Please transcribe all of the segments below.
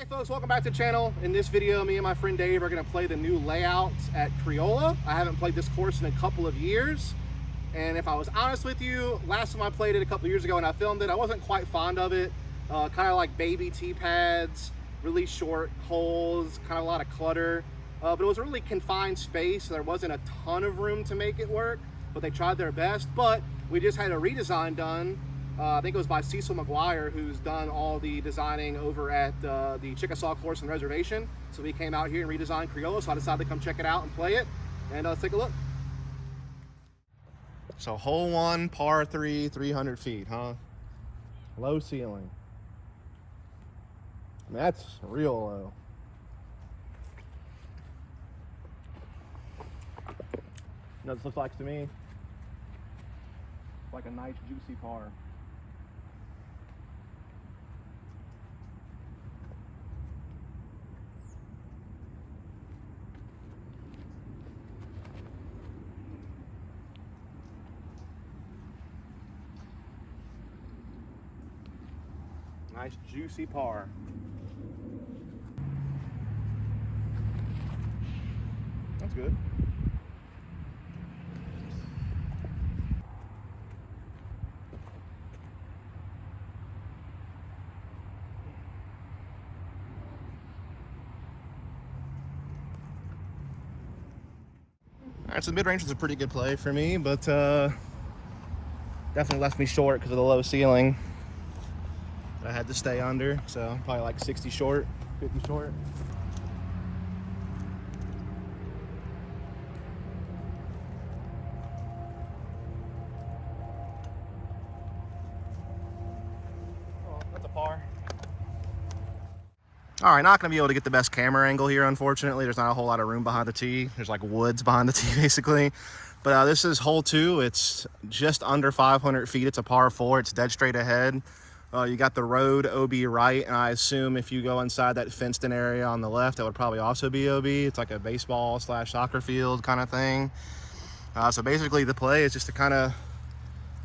Folks, welcome back to the channel. In this video, me and my friend Dave are going to play the new layout at Creola. I haven't played this course in a couple of years, and if I was honest with you, last time I played it a couple of years ago and I filmed it, I wasn't quite fond of it. Kind of like baby tee pads, really short holes, kind of a lot of clutter, but it was a really confined space, so there wasn't a ton of room to make it work, but they tried their best. But we just had a redesign done. I think it was by Cecil McGuire, who's done all the designing over at the Chickasaw course and reservation. So we came out here and redesigned Creola, so I decided to come check it out and play it. And let's take a look. So hole one, par 3, 300 feet, huh? Low ceiling. I mean, that's real low. You know what this looks like to me? It's like a nice juicy par. Nice juicy par. That's good. All right, so the mid-range was a pretty good play for me, but definitely left me short because of the low ceiling. I had to stay under, so probably like 60 short, 50 short. Oh, that's a par. All right, not gonna be able to get the best camera angle here, unfortunately. There's not a whole lot of room behind the tee. There's like woods behind the tee, basically. But this is hole 2. It's just under 500 feet. It's a par 4. It's dead straight ahead. You got the road OB right, and I assume if you go inside that fenced-in area on the left, that would probably also be OB. It's like a baseball / soccer field kind of thing. So basically the play is just to kind of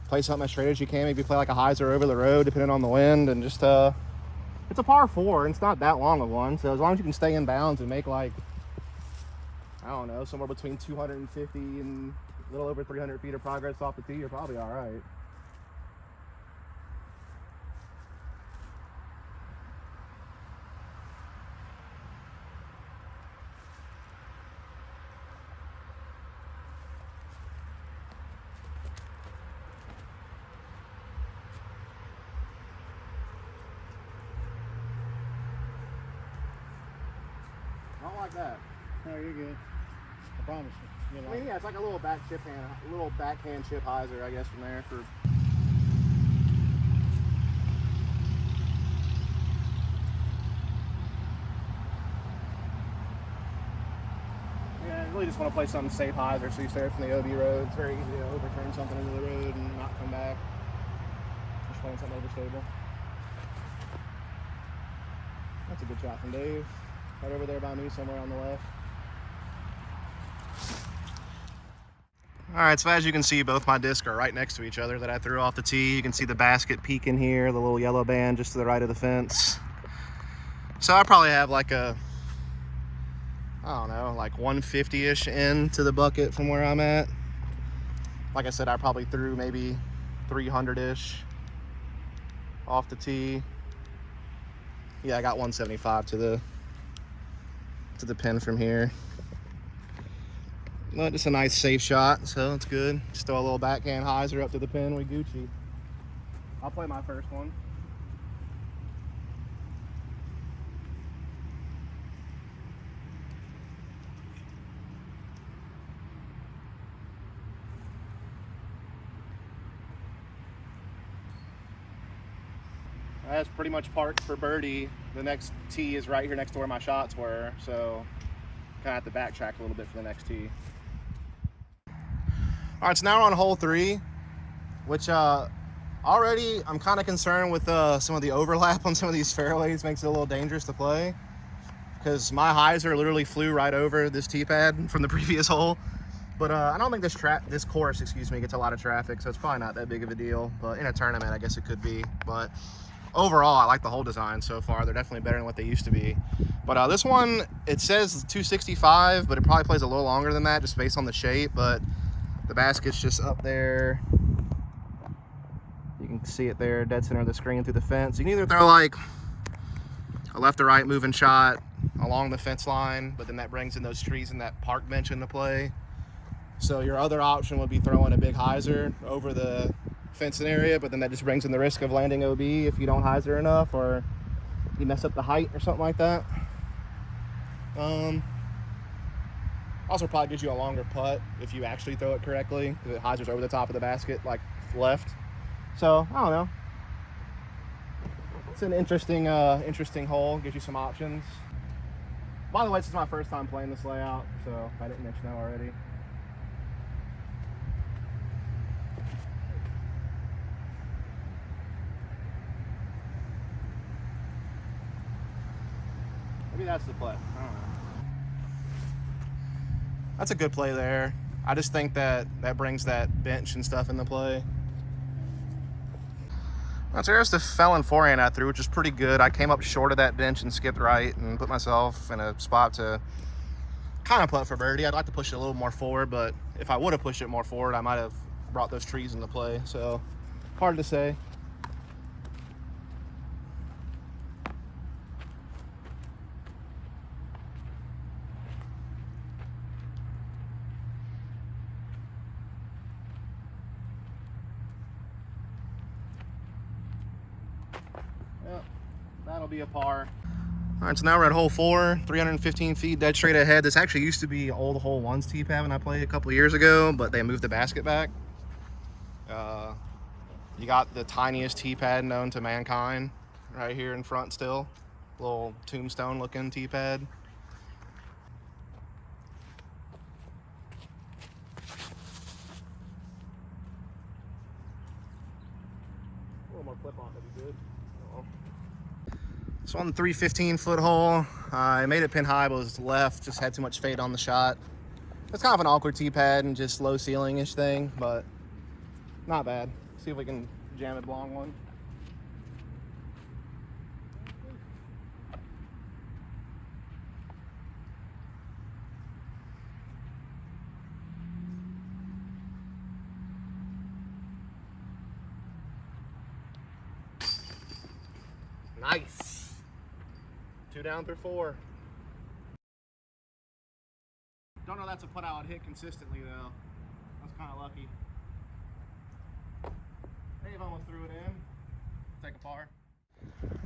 play something as straight as you can. Maybe play like a hyzer over the road, depending on the wind, and just it's a par 4, and it's not that long of one. So as long as you can stay in bounds and make like, I don't know, somewhere between 250 and a little over 300 feet of progress off the tee, you're probably all right. I don't like that. No, you're good. I promise you. I mean, yeah, it's like a little backhand chip hyzer, I guess, from there for. Yeah, I really just want to play something safe hyzer, so you stay from the OB road. It's very easy to overturn something into the road and not come back. Just playing something overstable. That's a good shot from Dave. Right over there by me, somewhere on the left. All right, so as you can see, both my discs are right next to each other that I threw off the tee. You can see the basket peeking here, the little yellow band just to the right of the fence. So I probably have like a, I don't know, like 150-ish in to the bucket from where I'm at. Like I said, I probably threw maybe 300-ish off the tee. Yeah, I got 175 to the pin from here. But it's a nice safe shot, so it's good. Just throw a little backhand hyzer up to the pin, we Gucci. I'll play my first one. That's pretty much parked for birdie. The next tee is right here next to where my shots were, so kind of have to backtrack a little bit for the next tee. All right, so now we're on hole 3, which already I'm kind of concerned with some of the overlap on some of these fairways. Makes it a little dangerous to play because my hyzer literally flew right over this tee pad from the previous hole. But I don't think this course, gets a lot of traffic, so it's probably not that big of a deal. But in a tournament, I guess it could be. But overall, I like the whole design so far. They're definitely better than what they used to be. But this one, it says 265, but it probably plays a little longer than that just based on the shape. But the basket's just up there. You can see it there, dead center of the screen through the fence. You can either throw like a left to right moving shot along the fence line, but then that brings in those trees and that park bench into play. So your other option would be throwing a big hyzer over the fencing area, but then that just brings in the risk of landing OB if you don't hyzer enough or you mess up the height or something like that. Also probably gives you a longer putt if you actually throw it correctly, because it hyzers over the top of the basket, like left. So I don't know. It's an interesting hole. Gives you some options. By the way, this is my first time playing this layout, so if I didn't mention that already. Maybe that's the play. I don't know. That's a good play there. I just think that brings that bench and stuff into play. So here's the felon forehand I threw, which is pretty good. I came up short of that bench and skipped right and put myself in a spot to kind of putt for birdie. I'd like to push it a little more forward, but if I would have pushed it more forward, I might have brought those trees into play. So hard to say. Yep, that'll be a par. All right, so now we're at hole 4, 315 feet, dead straight ahead. This actually used to be old hole 1's tee pad when I played a couple of years ago, but they moved the basket back. You got the tiniest tee pad known to mankind right here in front still. Little tombstone looking tee pad. A little more clip on would be good. So on the 315 foot hole, I made it pin high, but it was left, just had too much fade on the shot. It's kind of an awkward tee pad and just low ceiling-ish thing, but not bad. See if we can jam it long one. Nice. 2 down through 4. Don't know that's a putt I would hit consistently though. That's kind of lucky. Dave almost threw it in. Take a par.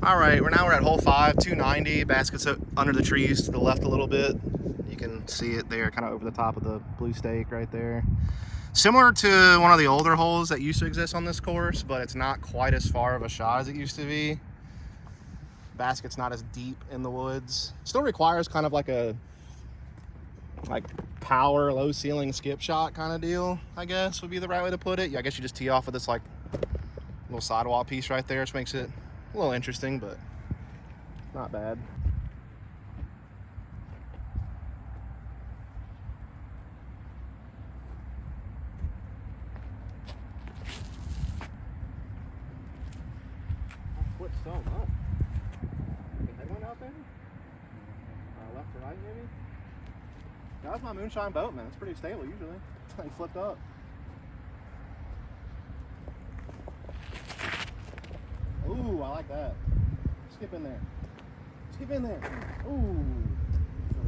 All right, we're at hole 5, 290. Basket's under the trees to the left a little bit. You can see it there, kind of over the top of the blue stake right there. Similar to one of the older holes that used to exist on this course, but it's not quite as far of a shot as it used to be. Basket's not as deep in the woods. Still requires kind of like a power low ceiling skip shot kind of deal, I guess would be the right way to put it. Yeah, I guess you just tee off with this like little sidewall piece right there, which makes it a little interesting, but not bad. I flipped so much. Headwind out there? Left to right maybe? That was my moonshine boatman. It's pretty stable usually. He flipped up. Ooh, I like that. Skip in there. Skip in there. Ooh.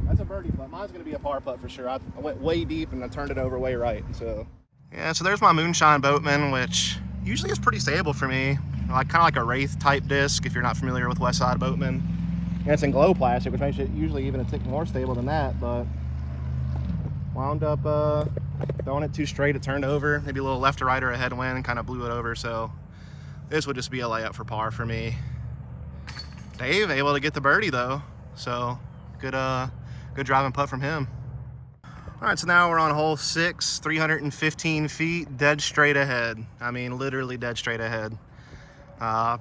That's a birdie putt. Mine's going to be a par putt for sure. I went way deep and I turned it over way right. So, yeah, so there's my moonshine boatman, which usually is pretty stable for me. Kind of like a Wraith type disc if you're not familiar with West Side Boatman. And it's in glow plastic, which makes it usually even a tick more stable than that, but wound up throwing it too straight. It turned over, maybe a little left to right or a headwind, and kind of blew it over. So this would just be a layup for par for me. Dave able to get the birdie though, so good driving putt from him. All right, so now we're on hole 6, 315 feet, dead straight ahead. I mean, literally dead straight ahead.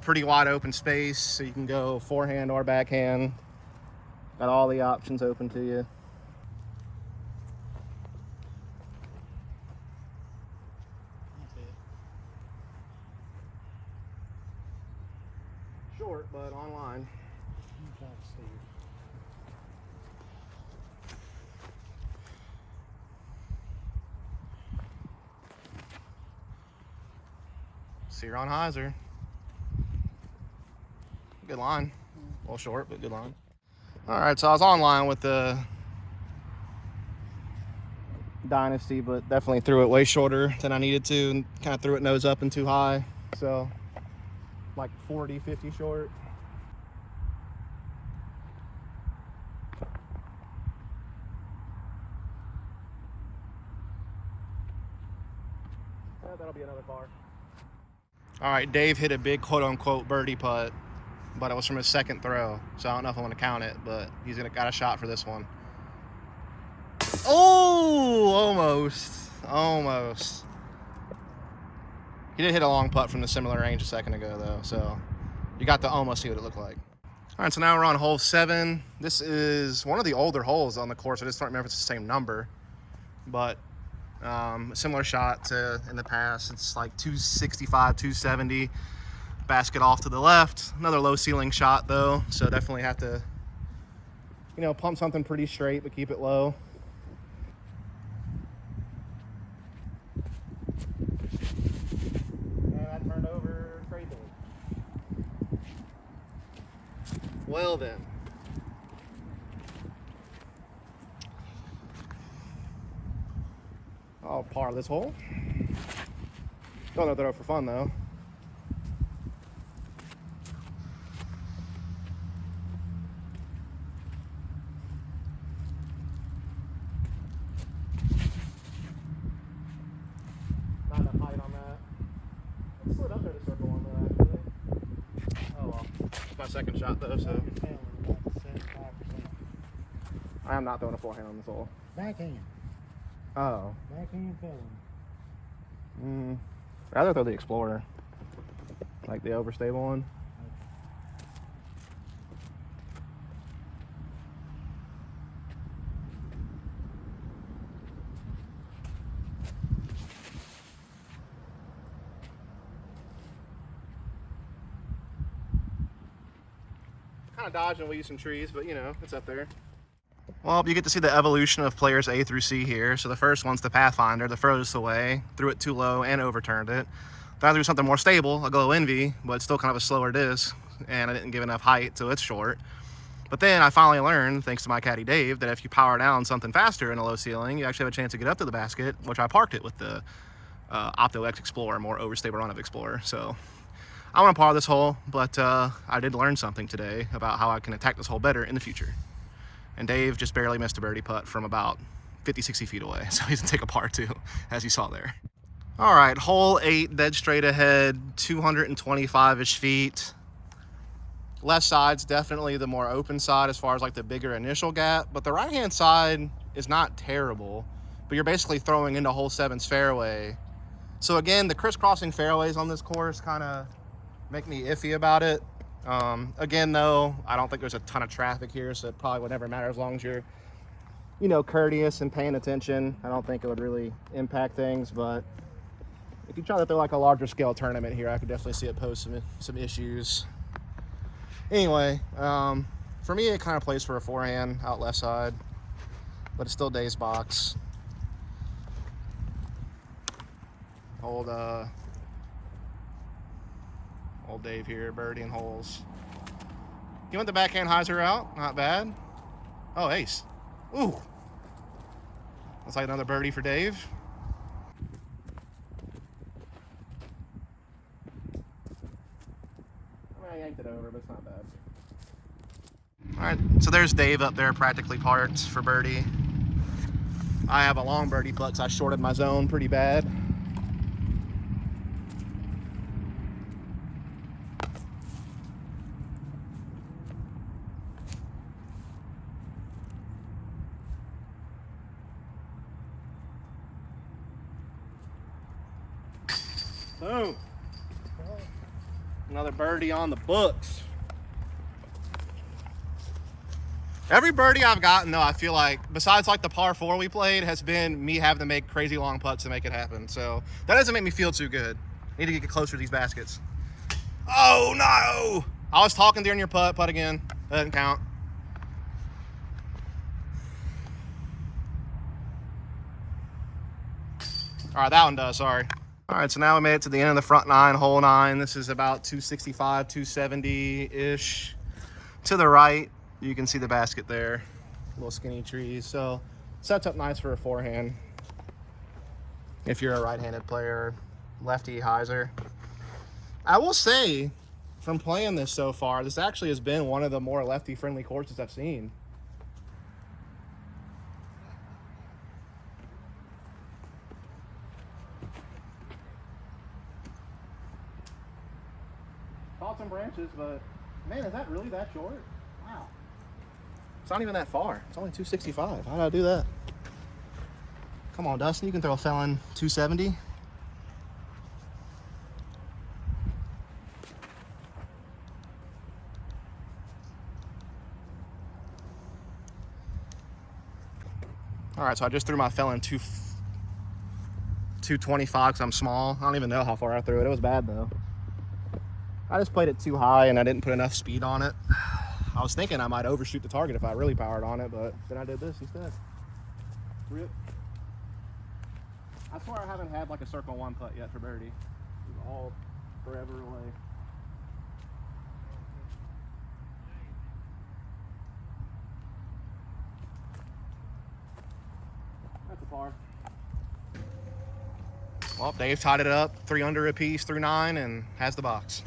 Pretty wide open space, so you can go forehand or backhand. Got all the options open to you. See her on hyzer. Good line. A little short, but good line. All right, so I was online with the Dynasty, but definitely threw it way shorter than I needed to, and kind of threw it nose up and too high. So like 40, 50 short. That'll be another par. All right, Dave hit a big quote-unquote birdie putt, but it was from his second throw, so I don't know if I want to count it, but he's got a shot for this one. Oh, almost. He did hit a long putt from the similar range a second ago, though, so you got to almost see what it looked like. All right, so now we're on hole 7. This is one of the older holes on the course. I just don't remember if it's the same number, but a similar shot to in the past. It's like 265, 270. Basket off to the left. Another low ceiling shot, though, so definitely have to, pump something pretty straight, but keep it low. Over straight there. Well then. I'll par this hole. Don't know throw for fun though. Not enough height on that. It slid up there to circle on that, actually. Oh well. It's my second shot though, so. I am not throwing a forehand on this hole. Backhand. Oh. Backhand failing. Rather throw the Explorer. Like the overstable one. Kind of dodging and weaving some trees, but it's up there. Well, you get to see the evolution of players A through C here. So the first one's the Pathfinder, the furthest away, threw it too low and overturned it. Then I threw something more stable, a Glow Envy, but it's still kind of a slower disc, and I didn't give enough height, so it's short. But then I finally learned, thanks to my caddy Dave, that if you power down something faster in a low ceiling, you actually have a chance to get up to the basket, which I parked it with the Opto X Explorer, more overstable run of Explorer. So I want to par this hole, but I did learn something today about how I can attack this hole better in the future. And Dave just barely missed a birdie putt from about 50, 60 feet away. So he's gonna take a par too, as you saw there. All right, hole 8, dead straight ahead, 225-ish feet. Left side's definitely the more open side as far as like the bigger initial gap, but the right-hand side is not terrible, but you're basically throwing into hole 7's fairway. So again, the crisscrossing fairways on this course kind of make me iffy about it. Again, though, I don't think there's a ton of traffic here, so it probably would never matter as long as you're, courteous and paying attention. I don't think it would really impact things, but if you try to throw like a larger scale tournament here, I could definitely see it pose some issues. Anyway, for me, it kind of plays for a forehand out left side, but it's still Dave's box. Old Dave here, birdieing holes. He went the backhand hyzer route, not bad. Oh, ace. Ooh. Looks like another birdie for Dave. I yanked it over, but it's not bad. All right, so there's Dave up there, practically parked for birdie. I have a long birdie putt because I shorted my zone pretty bad. Boom. Another birdie on the books. Every birdie I've gotten, though, I feel like, besides like the par 4 we played, has been me having to make crazy long putts to make it happen. So that doesn't make me feel too good. I need to get closer to these baskets. Oh, no. I was talking during your putt again. That doesn't count. All right, that one does, sorry. All right, so now we made it to the end of the front nine, hole 9. This is about 265, 270-ish. To the right, you can see the basket there. Little skinny trees. So sets up nice for a forehand if you're a right-handed player, lefty hyzer. I will say, from playing this so far, this actually has been one of the more lefty-friendly courses I've seen. Caught some branches, but man, is that really that short? Wow. It's not even that far. It's only 265. How did I do that? Come on, Dustin, you can throw a felon 270. All right, so I just threw my felon 225 because I'm small. I don't even know how far I threw it. It was bad though. I just played it too high and I didn't put enough speed on it. I was thinking I might overshoot the target if I really powered on it, but then I did this instead. Rip. I swear I haven't had like a circle 1 putt yet for birdie. It's all forever away. That's a par. Well, Dave tied it up 3 under apiece through 9 and has the box.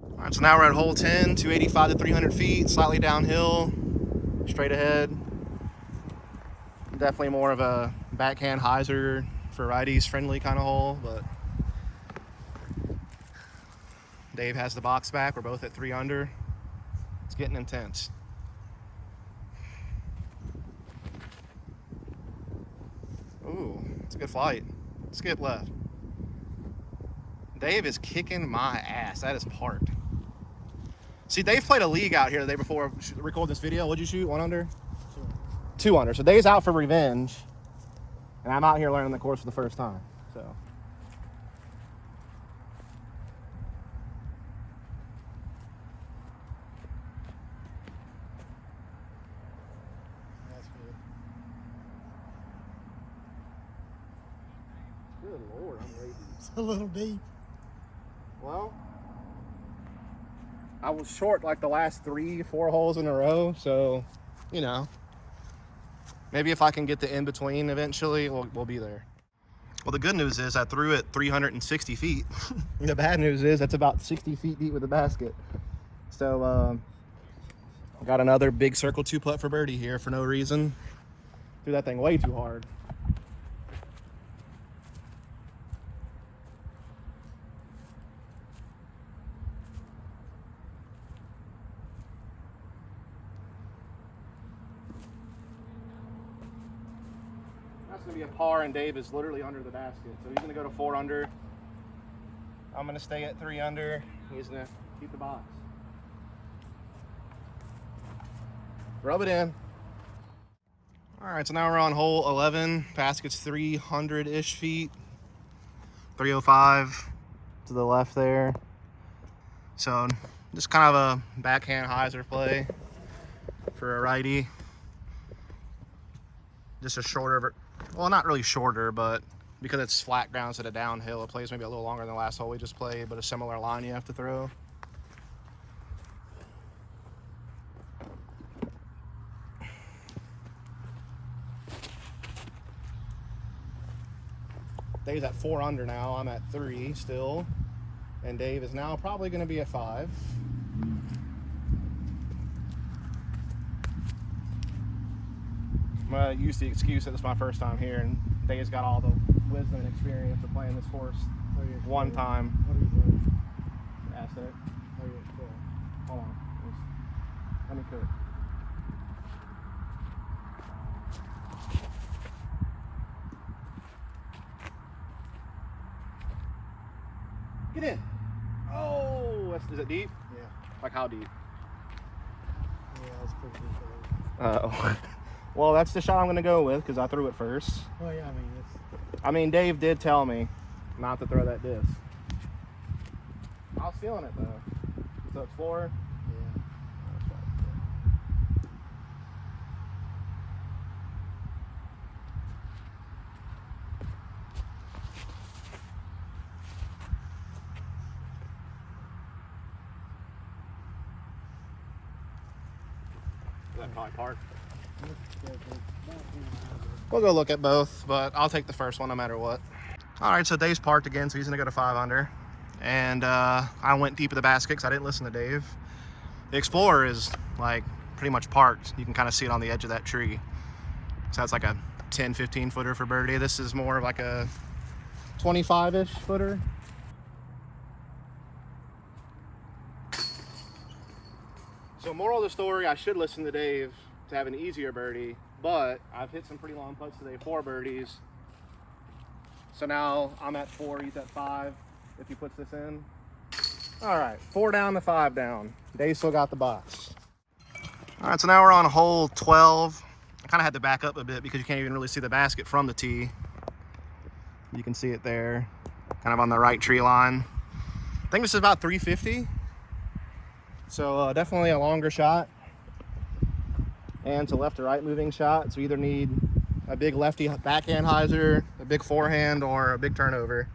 All right, so now we're at hole 10, 285 to 300 feet, slightly downhill, straight ahead. Definitely more of a backhand hyzer for righties friendly kind of hole, but Dave has the box back. We're both at 3 under. It's getting intense. Ooh, it's a good flight. Skip left. Dave is kicking my ass. That is parked. See, Dave played a league out here the day before I recorded this video. What'd you shoot? 1 under? 2 under. So Dave's out for revenge, and I'm out here learning the course for the first time. So That's good. good Lord, I'm lazy. It's a little deep. Well, I was short like the last 3-4 holes in a row, so you know, maybe if I can get the in between eventually, we'll be there. Well, the good news is I threw it 360 feet. The bad news is that's about 60 feet deep with the basket. So I got another big circle 2 putt for birdie here for no reason. Threw that thing way too hard. That's going to be a par, and Dave is literally under the basket. So he's going to go to 4 under. I'm going to stay at 3 under. He's going to keep the box. Rub it in. All right, so now we're on hole 11. Basket's 300-ish feet. 305 to the left there. So just kind of a backhand hyzer play for a righty. Just a shorter, well, not really shorter, but because it's flat ground instead of downhill, it plays maybe a little longer than the last hole we just played, but a similar line you have to throw. Dave's at 4 under now. I'm at 3 still. And Dave is now probably going to be at 5. I'm going to use the excuse that it's my first time here, and Dave's got all the wisdom and experience of playing this course one time. What are you doing? Asset. How are you doing? Hold on. Let me cook. Get in. Oh, is it deep? Yeah. Like how deep? Yeah, that's pretty deep. Oh. Well, that's the shot I'm going to go with because I threw it first. Well, yeah, I mean, Dave did tell me not to throw that disc. I was feeling it though. So it's 4. yeah. That probably park. About 10 miles. We'll go look at both, but I'll take the first one no matter what. All right, so Dave's parked again, so he's gonna go to 5 under. And I went deep in the basket because I didn't listen to Dave. The Explorer is like pretty much parked. You can kind of see it on the edge of that tree. So that's like a 10, 15 footer for birdie. This is more of like a 25-ish footer. So moral of the story, I should listen to Dave to have an easier birdie, but I've hit some pretty long putts today, 4 birdies. So now I'm at 4, he's at 5 if he puts this in. All right, 4 down to 5 down. Dave still got the box. All right, so now we're on hole 12. I kind of had to back up a bit because you can't even really see the basket from the tee. You can see it there, kind of on the right tree line. I think this is about 350. So definitely a longer shot. And it's a left to right moving shot. So you either need a big lefty backhand hyzer, a big forehand, or a big turnover.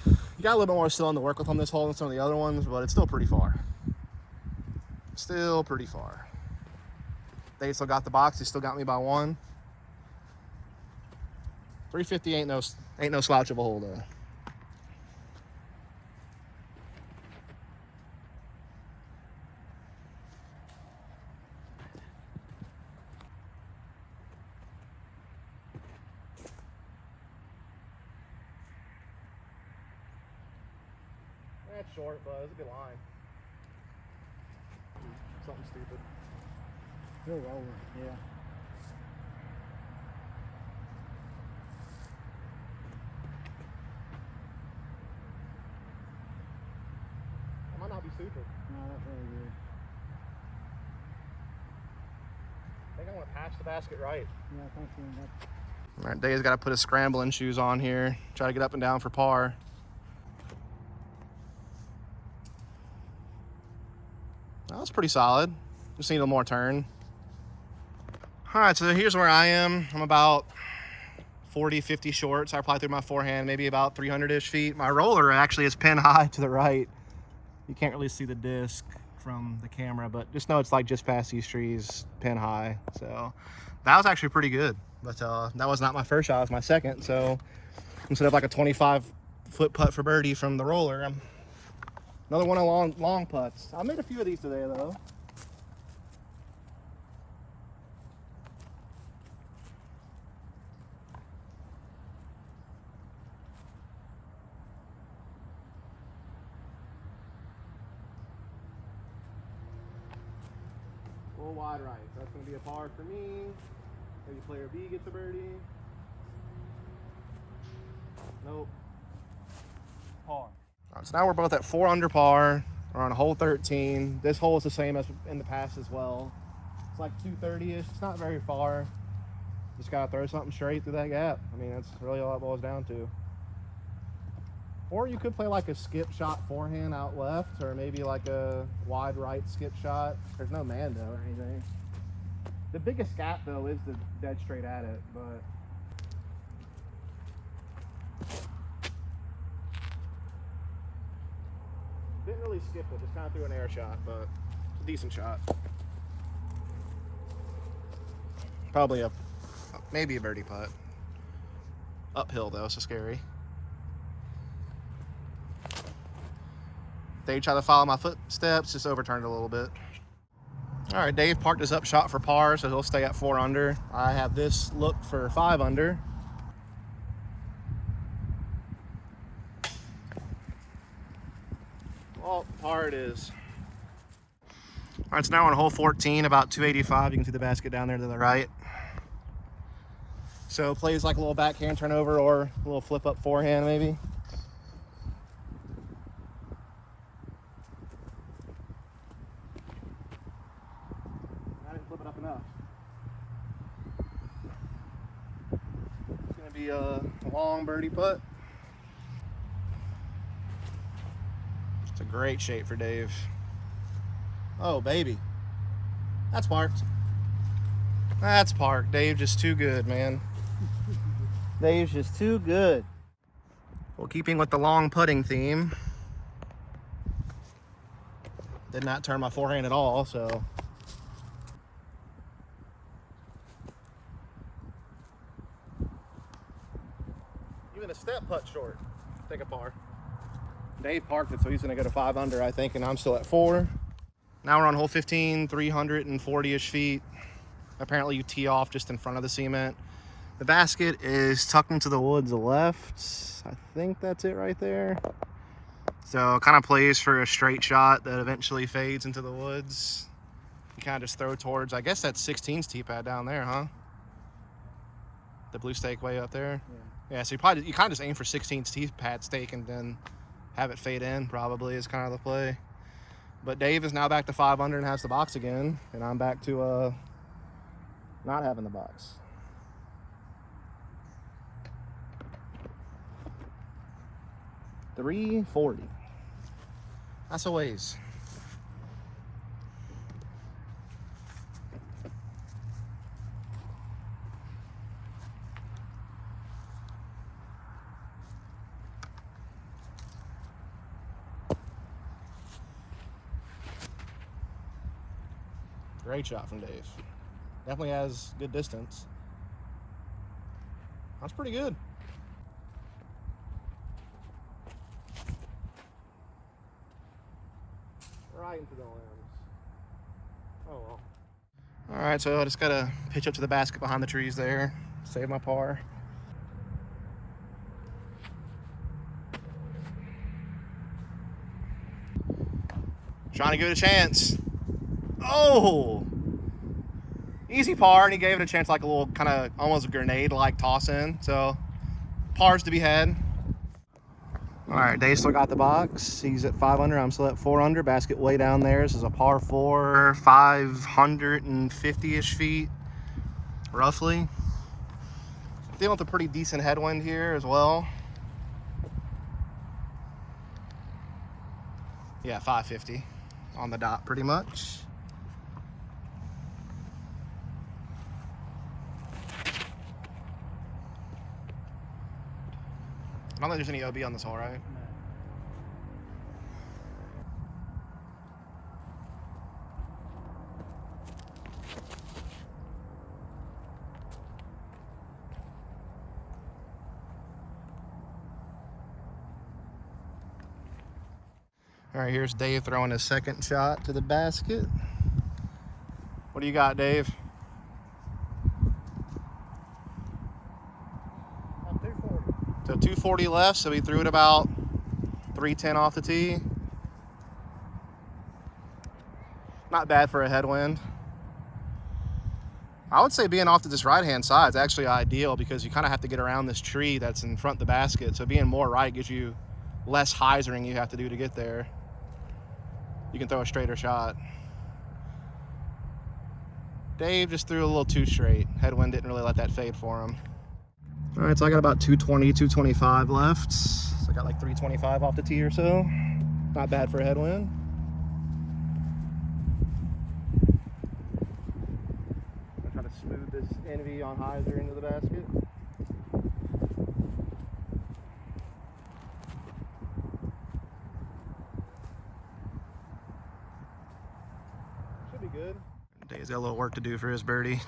You got a little bit more still on the work with on this hole than some of the other ones, but it's still pretty far. Still pretty far. They still got the box. He still got me by 1. 350 ain't no slouch of a hole though. That's short, but it's a good line. Something stupid. He'll roll it, yeah. That might not be stupid. No, that's really good. I think I want to patch the basket right. Yeah, I think so. All right, Dave's got to put his scrambling shoes on here. Try to get up and down for par. That was pretty solid. Just need a little more turn. All right, so here's where I am. I'm about 40, 50 short. So I probably threw my forehand maybe about 300-ish feet. My roller actually is pin high to the right. You can't really see the disc from the camera, but just know it's like just past these trees, pin high. So that was actually pretty good. But that was not my first shot, it was my second. So instead of like a 25-foot putt for birdie from the roller, another one of long putts. I made a few of these today though. A little wide right, so that's going to be a par for me. Maybe player B gets a birdie. Nope. Par. All right, so now we're both at 4 under par. We're on hole 13. This hole is the same as in the past as well. It's like 230-ish. It's not very far. Just got to throw something straight through that gap. I mean, that's really all it boils down to. Or you could play like a skip shot forehand out left, or maybe like a wide right skip shot. There's no Mando or anything. The biggest gap though is the dead straight at it, but didn't really skip it. Just kind of threw an air shot, but it's a decent shot. Probably maybe a birdie putt. Uphill though, so scary. Dave tried to follow my footsteps, just overturned a little bit. All right, Dave parked his up shot for par, so he'll stay at 4 under. I have this look for 5 under. Well, par it is. All right, so now on hole 14, about 285. You can see the basket down there to the right. So plays like a little backhand turnover or a little flip up forehand maybe. Flip it up enough. It's gonna be a long birdie putt. It's a great shape for Dave. Oh baby, that's parked. That's parked. Dave just too good, man. Dave's just too good. Well, keeping with the long putting theme, did not turn my forehand at all, so step putt short. Take a par. Dave parked it, so he's going to go to 5 under, I think, and I'm still at 4. Now we're on hole 15, 340-ish feet. Apparently you tee off just in front of the cement. The basket is tucked into the woods left. I think that's it right there. So it kind of plays for a straight shot that eventually fades into the woods. You kind of just throw towards, I guess that's 16's tee pad down there, huh? The blue stake way up there. Yeah, so you kind of just aim for 16's tee pad stake and then have it fade in, probably, is kind of the play. But Dave is now back to 5 under and has the box again, and I'm back to not having the box. .340. That's a ways. Great shot from Dave. Definitely has good distance. That's pretty good. Right into the limbs. Oh well. All right, so I just gotta pitch up to the basket behind the trees there. Save my par. Trying to give it a chance. Oh! Easy par, and he gave it a chance, like a little kind of almost grenade-like toss in. So, pars to be had. All right, Dave still got the box. He's at 5 under. I'm still at 4 under. Basket way down there. This is a par 4, 550-ish feet, roughly. Dealing with a pretty decent headwind here as well. Yeah, 550 on the dot, pretty much. I don't think there's any OB on this hole, right? All right, here's Dave throwing his second shot to the basket. What do you got, Dave? 240. So 240 left, so he threw it about 310 off the tee. Not bad for a headwind. I would say being off to this right-hand side is actually ideal because you kind of have to get around this tree that's in front of the basket. So being more right gives you less hyzering you have to do to get there. You can throw a straighter shot. Dave just threw a little too straight. Headwind didn't really let that fade for him. All right, so I got about 220, 225 left. So I got like 325 off the tee or so. Not bad for a headwind. I'm trying to smooth this envy on hyzer into the basket. Should be good. Dave's got a little work to do for his birdie.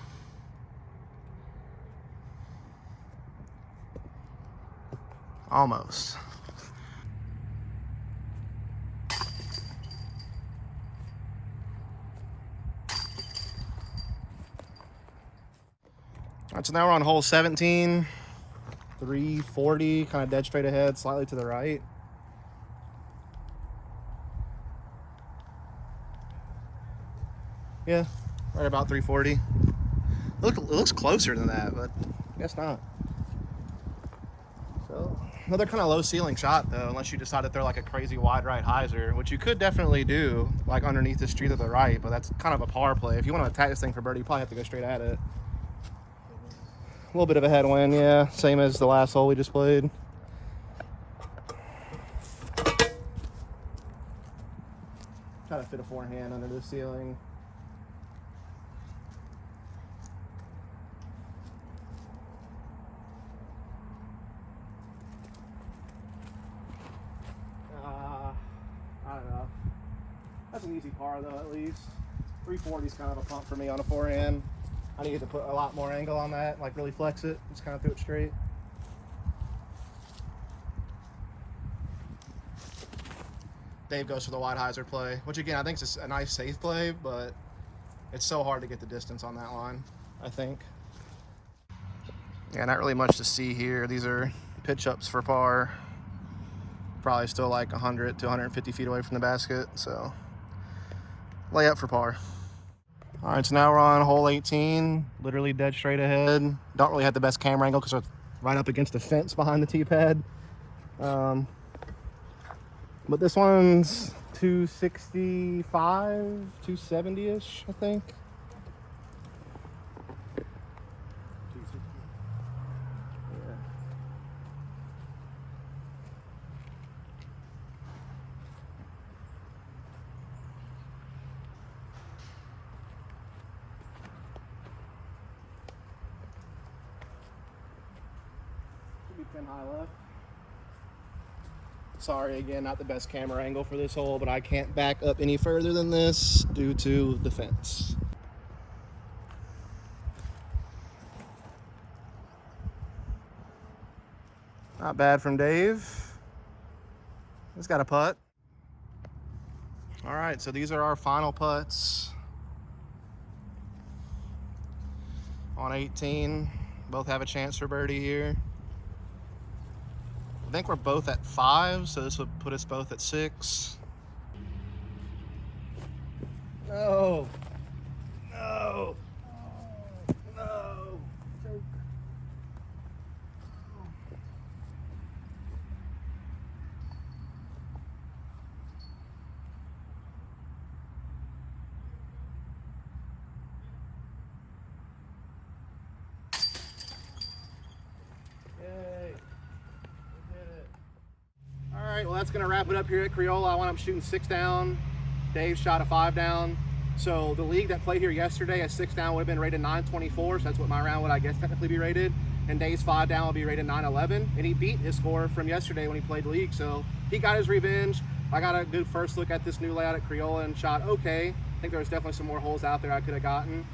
Almost. All right, so now we're on hole 17, 340, kind of dead straight ahead, slightly to the right. Yeah, right about 340. It looks closer than that, but I guess not. So another kind of low ceiling shot though, unless you decide to throw like a crazy wide right hyzer, which you could definitely do, like underneath this tree to the right, but that's kind of a par play. If you want to attack this thing for birdie, you probably have to go straight at it. A little bit of a headwind, yeah, same as the last hole we just played. Try to fit a forehand under the ceiling. I don't know. That's an easy par though, at least. 340 is kind of a pump for me on a forehand. I need to put a lot more angle on that, like really flex it. Just kind of throw it straight. Dave goes for the wide hyzer play, which again, I think is a nice safe play, but it's so hard to get the distance on that line, I think. Yeah, not really much to see here. These are pitch ups for par. Probably still like 100 to 150 feet away from the basket, so lay up for par. All right, so now we're on hole 18, literally dead straight ahead. Don't really have the best camera angle because we're right up against the fence behind the tee pad. But this one's 265, 270-ish, I think. Should be 10 high left. Sorry, again, not the best camera angle for this hole, but I can't back up any further than this due to the fence. Not bad from Dave. He's got a putt. All right, so these are our final putts on 18. Both have a chance for birdie here. I think we're both at 5, so this would put us both at 6. No. No. No. Choke. Yay. All right, well, that's going to wrap it up here at Creola. I wound up shooting 6 down. Dave shot a 5 down. So the league that played here yesterday, a 6 down would have been rated 924. So that's what my round would, I guess, technically be rated. And Dave's 5 down will be rated 911. And he beat his score from yesterday when he played league. So he got his revenge. I got a good first look at this new layout at Creola and shot okay. I think there was definitely some more holes out there I could have gotten.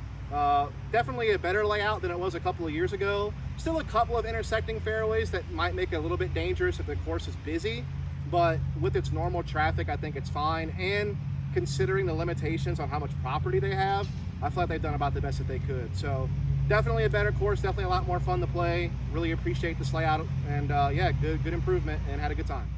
Definitely a better layout than it was a couple of years ago. Still a couple of intersecting fairways that might make it a little bit dangerous if the course is busy, but with its normal traffic, I think it's fine. And considering the limitations on how much property they have, I feel like they've done about the best that they could. So definitely a better course, definitely a lot more fun to play. Really appreciate this layout, and yeah, good improvement, and had a good time.